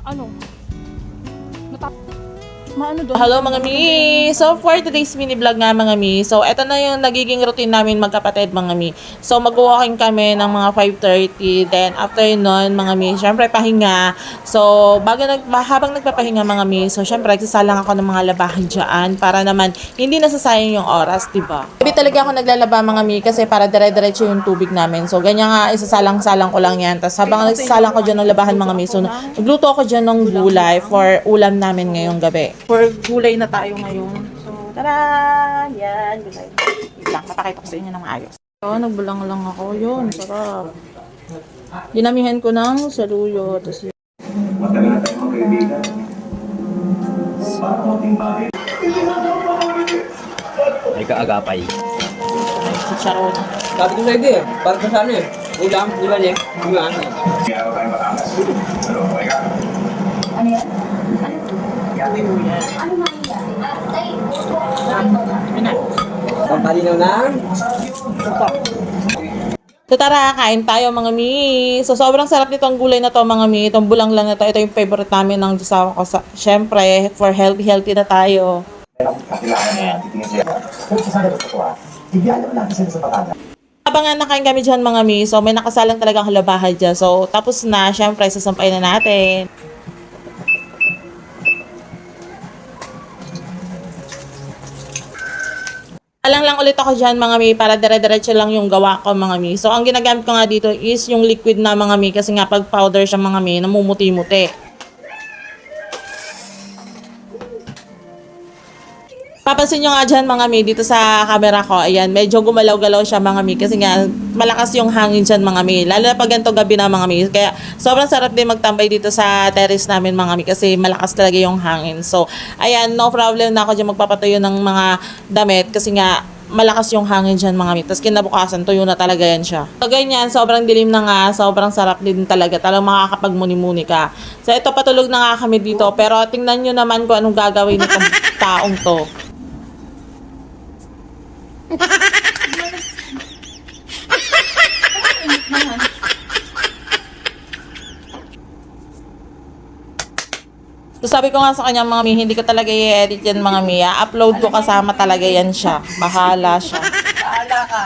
Ano? Maano doon? Hello mga mi! So for today's mini vlog nga mga mi, so eto na yung nagiging routine namin magkapatid mga mi. So mag-walking kami ng mga 5:30, then after nun mga mi, syempre pahinga. So habang nagpapahinga mga mi, so syempre nagsasalang ako ng mga labahan dyan para naman hindi nasasayang yung oras, diba? Hindi talaga ako naglalaba mga mi kasi para dire-diretso yung tubig namin. So ganyan nga, isasalang-salang ko lang yan. Tapos habang nagsasalang ko dyan ng labahan mga mi, so nagluto ako dyan ng gulay for ulam namin ngayong gabi. For gulay na tayo ngayon. So, tara! Yan, gulay. Wait lang, mapakita ko sa inyo ng maayos. So, nagbulang lang ako. Yun, sarap. Dinamihan ko ng saluyo. Tapos yun. Ay kaagapay. Chicharon. Sabi ko sa hindi eh. Para sa ano eh. Ulam, di ba niya? Di ba? Pampalinaw na. So tara, kain tayo mga mi. So sobrang sarap nitong gulay na to mga mi. Itong bulang lang na to. Ito yung favorite namin ng asawa ko. Siyempre, for healthy na tayo. Habang nga nakain kami dyan mga mi, so may nakasalang talagang halabahan dyan. So tapos na, siyempre, sasampay na natin. Alang lang ulit ako dyan mga mi para dire-diretso lang yung gawa ko mga mi. So ang ginagamit ko nga dito is yung liquid na mga mi kasi nga pag powder siya mga mi, namumuti-muti. Papansin nyo nga dyan mga mi dito sa camera ko, ayan, medyo gumalaw-galaw siya mga mi kasi nga malakas yung hangin dyan mga mi. Lalo na pag ganito gabi na mga mi. Kaya sobrang sarap din magtambay dito sa terrace namin mga mi kasi malakas talaga yung hangin. So ayan, no problem na ako dyan magpapatuyo ng mga damit kasi nga malakas yung hangin dyan mga mi. Tapos kinabukasan, tuyo na talaga yan siya. So ganyan, sobrang dilim na nga, sobrang sarap din talaga. Talagang makakapagmuni-muni ka. So ito, patulog na nga kami dito. Pero tingnan nyo naman kung anong gagawin nitong taong to. So sabi ko nga sa kanya mga mi, hindi ko talaga i-edit yan mga mi. Upload ko kasama talaga yan siya. Bahala siya. Paala ka.